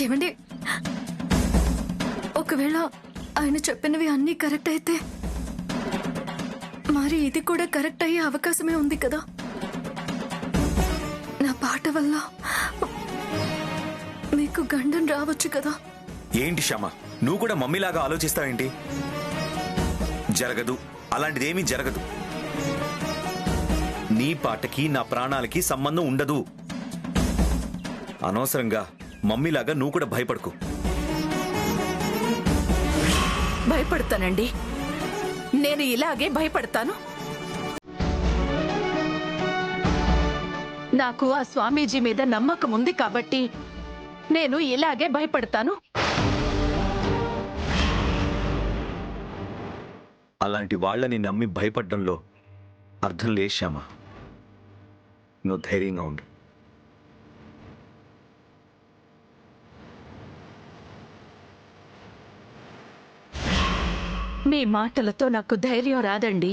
ఏమండి, ఒకవేళ ఆయన చెప్పినవి అన్నీ కరెక్ట్ అయితే మరి ఇది కూడా కరెక్ట్ అయ్యే అవకాశమే ఉంది కదా. నా పాట వల్ల మీకు గండం రావచ్చు కదా. ఏంటి శ్యామ, నువ్వు కూడా మమ్మీలాగా ఆలోచిస్తావేంటి? జరగదు, అలాంటిదేమీ జరగదు. నీ పాటకి నా ప్రాణాలకి సంబంధం ఉండదు. అనవసరంగా మమ్మీలాగా నువ్వు కూడా భయపడకు. భయపడతానండి, నేను ఇలాగే భయపడతాను. నాకు ఆ స్వామీజీ మీద నమ్మకం ఉంది కాబట్టి నేను ఇలాగే భయపడతాను. అలాంటి వాళ్ళని నమ్మి భయపడడంలో అర్థం లేదు శ్యామ. నువ్వు ధైర్యంగా ఉండు. మీ మాటలతో నాకు ధైర్యం రాదండి.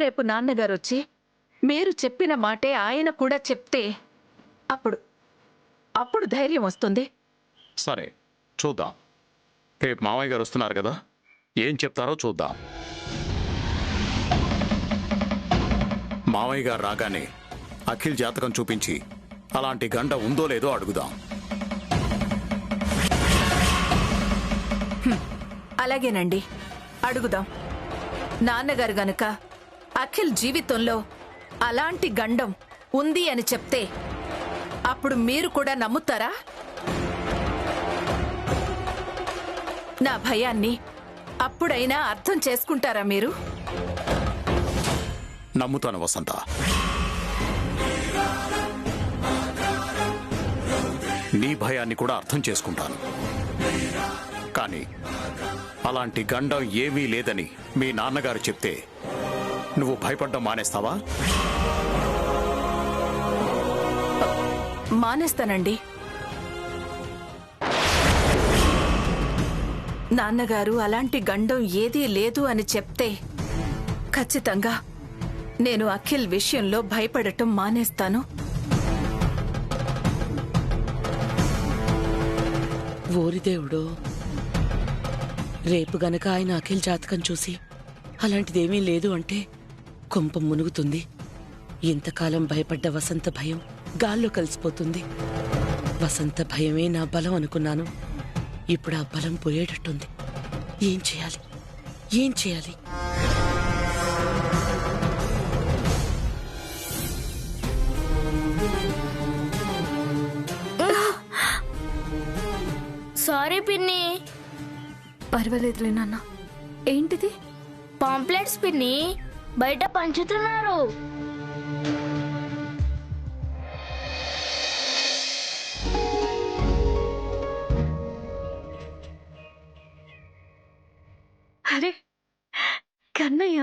రేపు నాన్నగారు వచ్చి మీరు చెప్పిన మాటే ఆయన కూడా చెప్తే అప్పుడు ధైర్యం వస్తుంది. సరే చూద్దాం. రేపు మామయ్య గారు వస్తున్నారు కదా, ఏం చెప్తారో చూద్దాం. మామయ్య గారు రాగానే అఖిల్ జాతకం చూపించి అలాంటి గండ ఉందో లేదో అడుగుదాం. అలాగేనండి, అడుగుదాం. నాన్నగారు గనుక అఖిల్ జీవితంలో అలాంటి గండం ఉంది అని చెప్తే అప్పుడు మీరు కూడా నమ్ముతారా? నా భయాన్ని అప్పుడైనా అర్థం చేసుకుంటారా మీరు? నమ్ముతాను వసంత. నీ భయాన్ని కూడా అర్థం చేసుకుంటాను. కానీ అలాంటి గండం ఏమీ లేదని మీ నాన్నగారు చెప్తే నువ్వు భయపడ్డం మానేస్తావా? మానేస్తానండి. నాన్నగారు అలాంటి గండం ఏదీ లేదు అని చెప్తే ఖచ్చితంగా నేను అఖిల్ విషయంలో భయపడటం మానేస్తాను. ఓరి దేవుడో, రేపు గనక ఆయన అఖిల్ జాతకం చూసి అలాంటిదేమీ లేదు అంటే కొంప మునుగుతుంది. ఇంతకాలం భయపడ్డ వసంత భయం గాల్లో కలిసిపోతుంది. వసంత భయమే నా బలం అనుకున్నాను. ఇప్పుడు ఆ బలం పోయేటట్టుంది. ఏం చేయాలి, ఏం చేయాలి? సారీ పిన్ని. పర్వాలేదులే నాన్న. ఏంటిది? పాంప్లెట్స్ పిన్ని, బయట పంచుతున్నారు. అరే కన్నయ్య,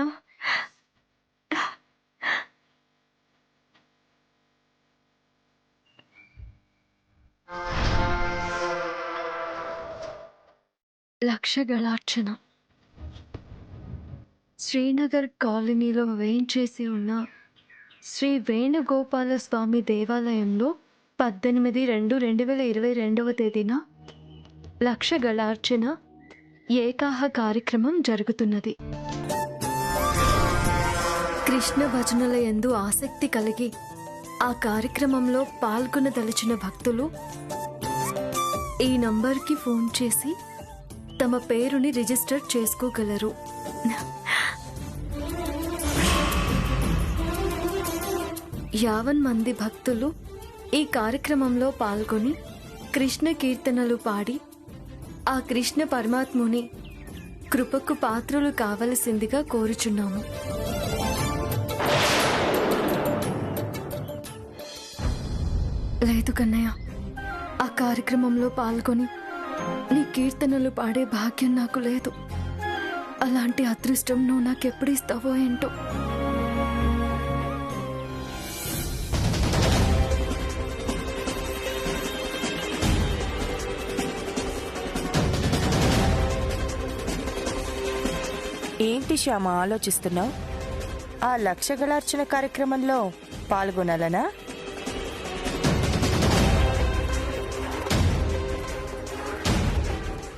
లక్షగళార్చన శ్రీనగర్ కాలనీలో వేయించేసి ఉన్న శ్రీ వేణుగోపాల స్వామి దేవాలయంలో 18/2/2022 లక్షగళార్చన ఏకాహ కార్యక్రమం జరుగుతున్నది. కృష్ణ భజనల యందు ఆసక్తి కలిగి ఆ కార్యక్రమంలో పాల్గొనదలిచిన భక్తులు ఈ నంబర్కి ఫోన్ చేసి తమ పేరుని రిజిస్టర్ చేసుకోగలరు. 50 మంది భక్తులు ఈ కార్యక్రమంలో పాల్గొని కృష్ణ కీర్తనలు పాడి ఆ కృష్ణ పరమాత్ముని కృపకు పాత్రులు కావలసిందిగా కోరుచున్నాము. లేదు కన్నయ్య, ఆ కార్యక్రమంలో పాల్గొని నీ కీర్తనలు పాడే భాగ్యం నాకు లేదు. అలాంటి అదృష్టం నువ్వు నాకెప్పుడు ఇస్తావో ఏంటో. ఏంటి శ్యామ ఆలోచిస్తున్నావు? ఆ లక్షగళార్చన కార్యక్రమంలో పాల్గొనాలనా?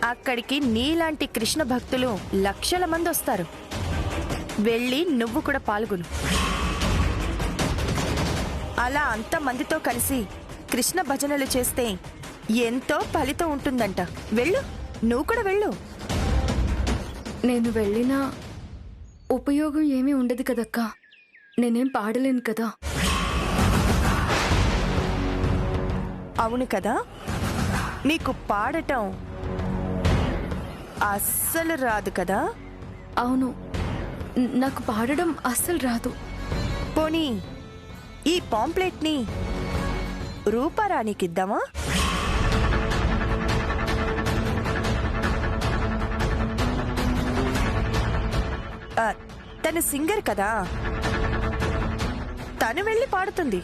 అక్కడికి నీలాంటి కృష్ణ భక్తులు లక్షల మంది వస్తారు. వెళ్ళి నువ్వు కూడా పాల్గొను. అలా అంతమందితో కలిసి కృష్ణ భజనలు చేస్తే ఎంతో ఫలితం ఉంటుందంట. వెళ్ళు, నువ్వు కూడా వెళ్ళు. నేను వెళ్ళినా ఉపయోగం ఏమీ ఉండదు కదక్కా. నేనేం పాడలేను కదా. అవును కదా, నీకు పాడటం అస్సలు రాదు కదా. అవును, నాకు పాడడం అస్సలు రాదు. పోనీ ఈ పాంప్లెట్ ని రూపారాణికిద్దామా? తను సింగర్ కదా, తను వెళ్ళి పాడుతుంది.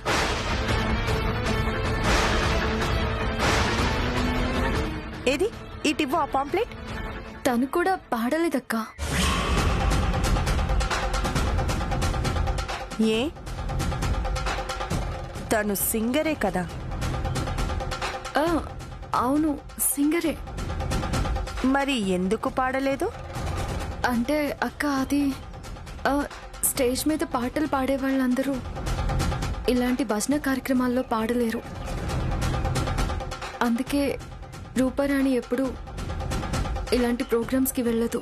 ఏది ఇటివ్వు ఆ పాంప్లెట్. తను కూడా పాడలేదక్కా. ఏ, తను సింగరే కదా. ఆ, అవును సింగరే. మరి ఎందుకు పాడలేదు? అంటే అక్క అది స్టేజ్ మీద పాటలు పాడే వాళ్ళందరూ ఇలాంటి భజన కార్యక్రమాల్లో పాడలేరు. అందుకే రూపారాణి ఎప్పుడు ఇలాంటి ప్రోగ్రామ్స్కి వెళ్ళదు.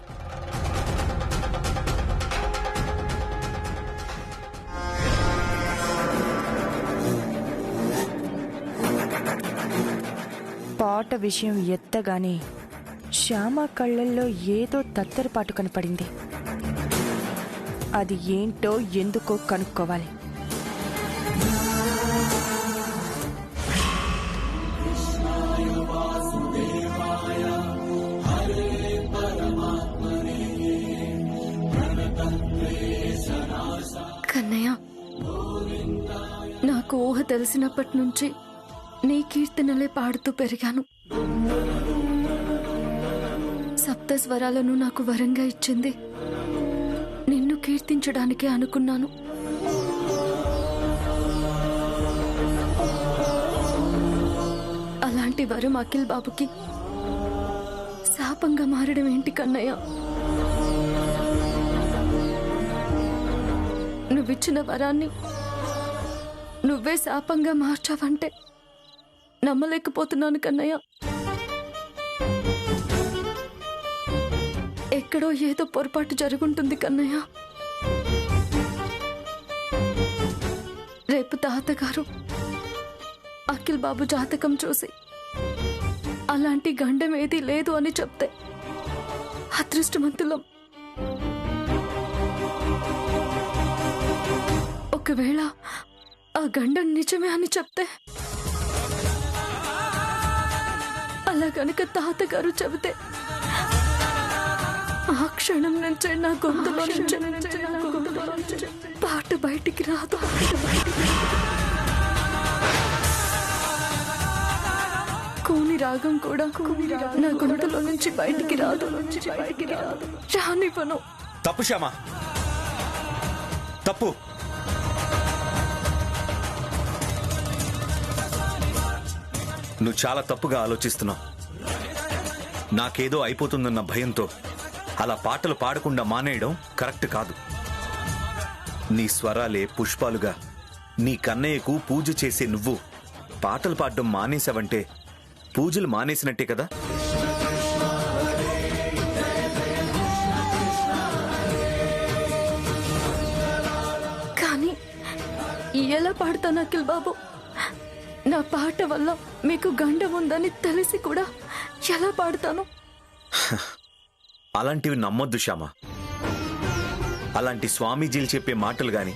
పాట విషయం ఎత్తగానే శ్యామ కళ్ళల్లో ఏదో తత్తరపాటు కనపడింది. అది ఏంటో ఎందుకో కనుక్కోవాలి. కన్నయ్య, నాకు ఊహ తెలిసినప్పటి నుంచి నీ కీర్తనలే పాడుతూ పెరిగాను. సప్త స్వరాలను నాకు వరంగా ఇచ్చింది నిన్ను కీర్తించడానికే అనుకున్నాను. అలాంటి వరం అఖిల్ బాబుకి శాపంగా మారడం ఏంటి కన్నయ్య? నువ్విచ్చిన వరాన్ని నువ్వే శాపంగా మార్చావంటే నమ్మలేకపోతున్నాను కన్నయ్య. ఎక్కడో ఏదో పొరపాటు జరుగుంటుంది కన్నయ్య. రేపు తాతగారు అఖిల్ బాబు జాతకం చూసి అలాంటి గండం ఏదీ లేదు అని చెప్తే అదృష్టవంతులం. ఒకవేళ ఆ గండం నిజమే అని చెప్తే, అలా గనుక తాతగారు చెబితే ఆ క్షణం నుంచే నా గొంతులో నుంచి పాట బయటికి రాదు. కూని రాగం కూడా నా గొంతులో నుంచి బయటికి రాదు. రానివ్వను. తప్పు శ్యామా, తప్పు. నువ్వు చాలా తప్పుగా ఆలోచిస్తున్నావు. నాకేదో అయిపోతుందన్న భయంతో అలా పాటలు పాడకుండా మానేయడం కరెక్ట్ కాదు. నీ స్వరాలే పుష్పాలుగా నీ కన్నయ్యకు పూజ చేసే నువ్వు పాటలు పాడడం మానేశావంటే పూజలు మానేసినట్టే కదా. కానీ ఎలా పాడతాను అఖిల్ బాబు? నా పాట వల్ల మీకు గండం ఉందని తెలిసి కూడా ఎలా పాడతాను? అలాంటివి నమ్మొద్దు శ్యామ. అలాంటి స్వామీజీలు చెప్పే మాటలు గాని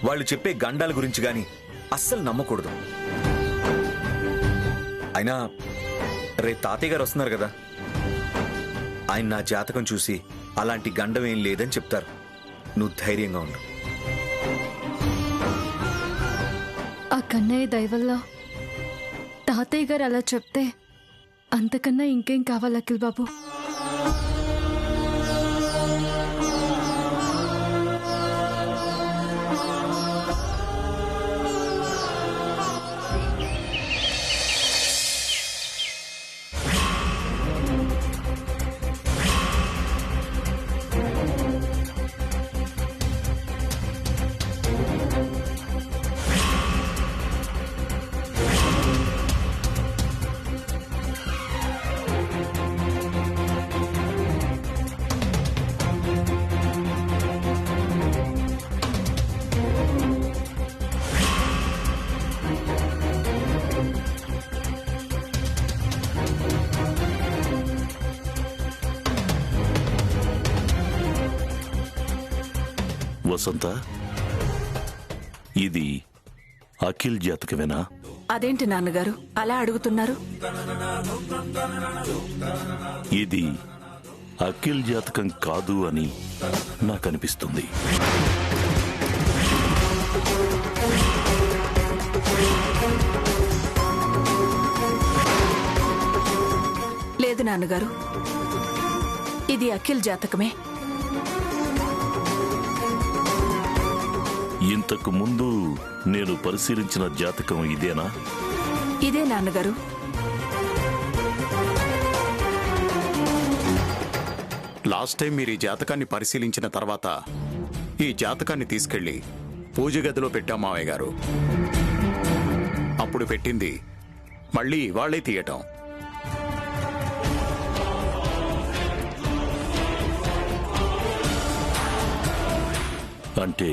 వాళ్ళు చెప్పే గండాల గురించి గాని అస్సలు నమ్మకూడదు. అయినా రేపు తాతయ్య గారు వస్తున్నారు కదా, ఆయన నా జాతకం చూసి అలాంటి గండం ఏం లేదని చెప్తారు. నువ్వు ధైర్యంగా ఉండు. ఆ కన్నయ్య దయవల్ల తాతయ్య గారు అలా చెప్తే అంతకన్నా ఇంకేం కావాలి అఖిల్ బాబు? వసంత, ఇది అఖిల్ జాతకమేనా? అదేంటి నాన్నగారు అలా అడుగుతున్నారు? ఇది అఖిల్ జాతకం కాదు అని నాకు అనిపిస్తుంది. లేదు నాన్నగారు, ఇది అఖిల్ జాతకమే. ఇంతకు ముందు నేను పరిశీలించిన జాతకం ఇదేనా? ఇదే నాన్నగారు. లాస్ట్ టైం మీరు ఈ జాతకాన్ని పరిశీలించిన తర్వాత ఈ జాతకాన్ని తీసుకెళ్లి పూజ గదిలో పెట్టాం మావయ్య గారు. అప్పుడు పెట్టింది మళ్ళీ వాళ్లే తీయటం. అంటే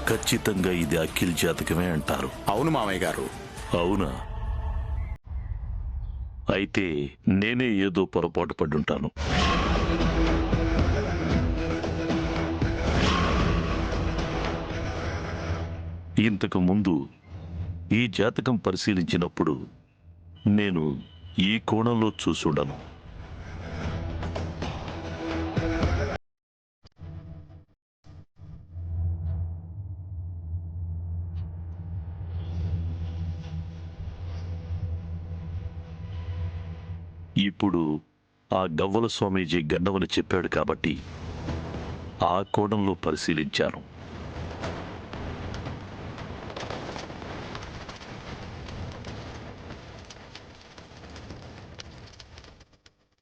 ఖచ్చితంగా ఇది అఖిల్ జాతకమే అంటారు. అవును మావయ్య గారు. అవునా? అయితే నేనే ఏదో పొరపాటు పడుంటాను. ఇంతకు ముందు ఈ జాతకం పరిశీలించినప్పుడు నేను ఈ కోణంలో చూసుండను. ఇప్పుడు ఆ గవ్వల స్వామీజీ గండవని చెప్పాడు కాబట్టి ఆ కోణంలో పరిశీలించాను.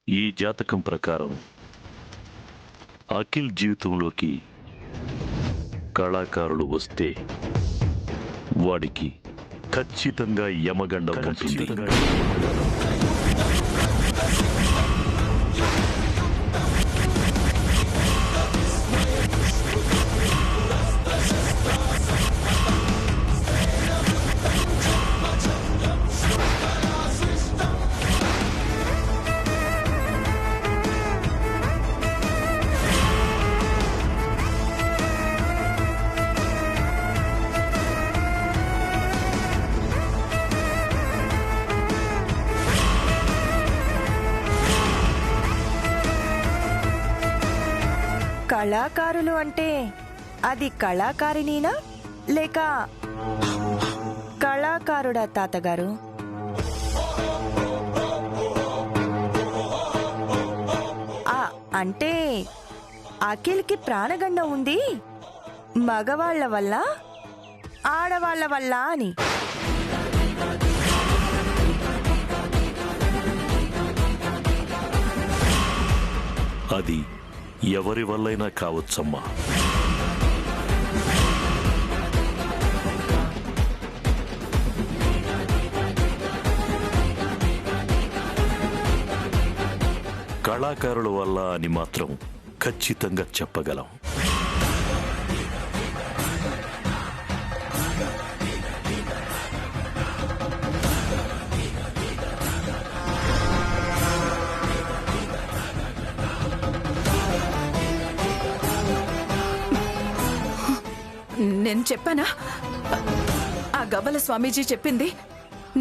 ఈ జాతకం ప్రకారం అఖిల్ జీవితంలోకి కళాకారులు వస్తే వాడికి ఖచ్చితంగా యమగండం ఉంటుంది. కళాకారులు అంటే అది కళాకారిణీనా లేక కళాకారుడా తాతగారు? అంటే అఖిల్కి ప్రాణగండం ఉంది మగవాళ్ల వల్ల ఆడవాళ్ల వల్ల అని. అది ఎవరి వల్లైనా కావచ్చమ్మా. కళాకారుల వల్ల అని మాత్రం ఖచ్చితంగా చెప్పగలం. నేను చెప్పానా? ఆ గవ్వల స్వామీజీ చెప్పింది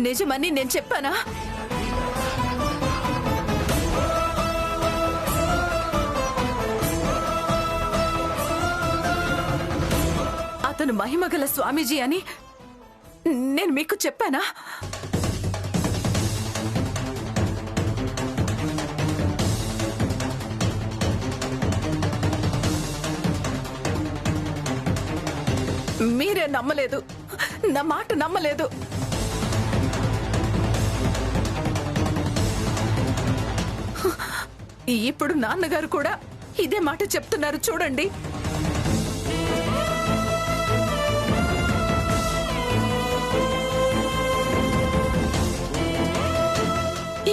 నిజమని నేను చెప్పానా? అతను మహిమగల స్వామీజీ అని నేను మీకు చెప్పానా? మీరే నమ్మలేదు, నా మాట నమ్మలేదు. ఇప్పుడు నాన్నగారు కూడా ఇదే మాట చెప్తున్నారు చూడండి.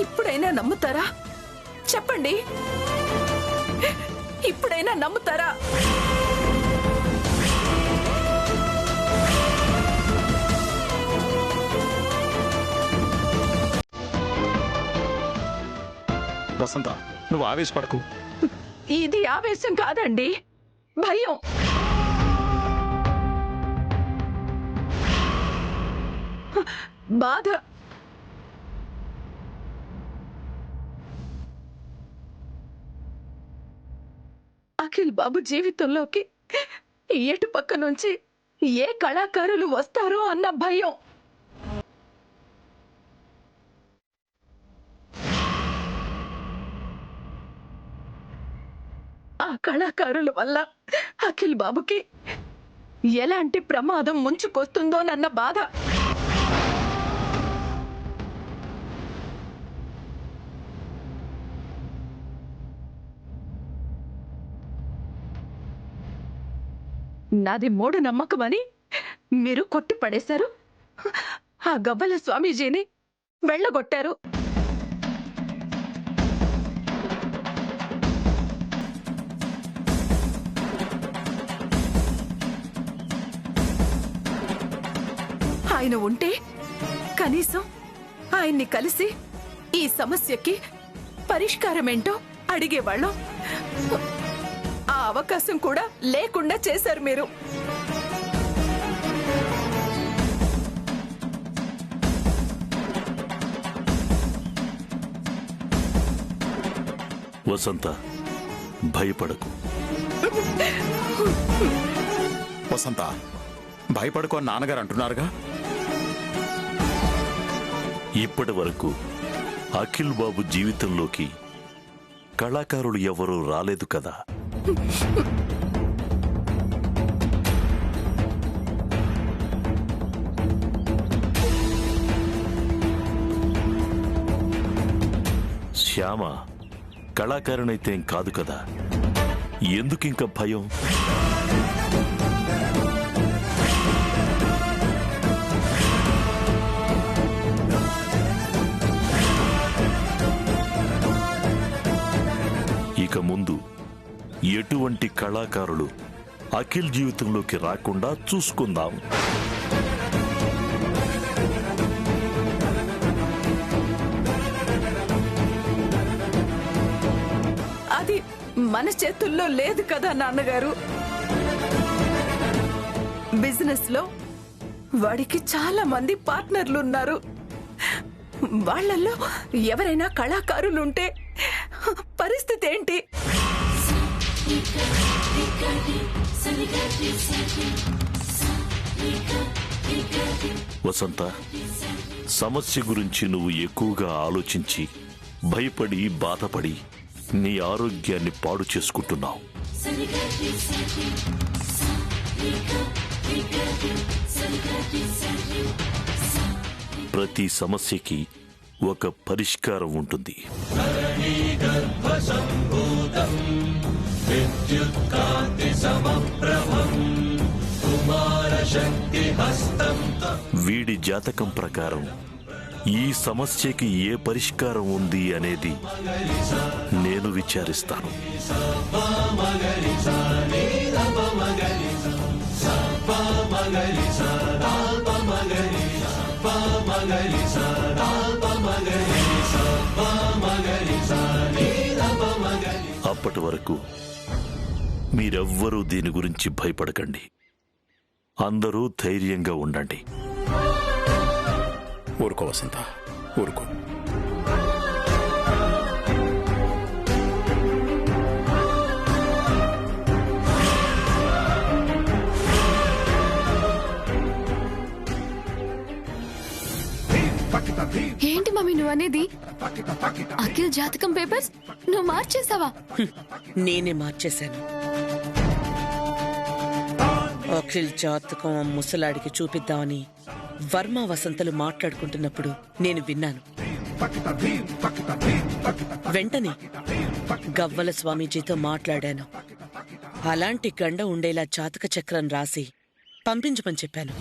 ఇప్పుడైనా నమ్ముతారా? చెప్పండి, ఇప్పుడైనా నమ్ముతారా? వసంత, నువ్వు ఆవేశపడకు. ఇది ఆవేశం కాదండి, భయం. బాధ. అఖిల్ బాబు జీవితంలోకి ఎటు పక్క నుంచి ఏ కళాకారులు వస్తారో అన్న భయం. ఆ కళాకారుల వల్ల అఖిల్ బాబుకి ఎలాంటి ప్రమాదం ముంచుకొస్తుందోనన్న బాధ. నాది మూఢ నమ్మకమని మీరు కొట్టి పడేశారు. ఆ గబ్బల స్వామీజీని వెళ్ళగొట్టారు. ఆయన ఉంటే కనీసం ఆయన్ని కలిసి ఈ సమస్యకి పరిష్కారమేంటో అడిగేవాళ్ళం. ఆ అవకాశం కూడా లేకుండా చేశారు మీరు. వసంత, భయపడకు. వసంత, భయపడుకో అని నాన్నగారు అంటున్నారుగా. ఇప్పటి వరకు అఖిల్ బాబు జీవితంలోకి కళాకారులు ఎవరూ రాలేదు కదా. శ్యామ కళాకారునైతేం కాదు కదా, ఎందుకింక భయం? ఇక ముందు ఎటువంటి కళాకారులు అఖిల్ జీవితంలోకి రాకుండా చూసుకుందాం. అది మన చేతుల్లో లేదు కదా నాన్నగారు. బిజినెస్ లో వాడికి చాలా మంది పార్ట్నర్లు ఉన్నారు. వాళ్ళల్లో ఎవరైనా కళాకారులుంటే పరిస్థితి ఏంటి? వసంత, సమస్య గురించి నువ్వు ఎక్కువగా ఆలోచించి భయపడి బాధపడి నీ ఆరోగ్యాన్ని పాడు చేసుకుంటున్నావు. ప్రతి సమస్యకి ఒక పరిష్కారం ఉంటుంది. వీడి జాతకం ప్రకారం ఈ సమస్యకి ఏ పరిష్కారం ఉంది అనేది నేను విచారిస్తాను. అప్పటి వరకు మీరెవ్వరూ దీని గురించి భయపడకండి. అందరూ ధైర్యంగా ఉండండి. ఊరుకో వసంత, ఊరుకో. ఏంటి మమ్మీ నువ్వు అనేది? అఖిల్ జాతకం పేపర్స్ నువ్వు మార్చేసావా? నేనే మార్చేశాను. అఖిల్ జాతకం ఆ ముసలాడికి చూపిద్దామని వర్మ వసంతలు మాట్లాడుకుంటున్నప్పుడు నేను విన్నాను. వెంటనే గవ్వల స్వామీజీతో మాట్లాడాను. అలాంటి గండ ఉండేలా జాతక చక్రం రాసి పంపించమని చెప్పాను.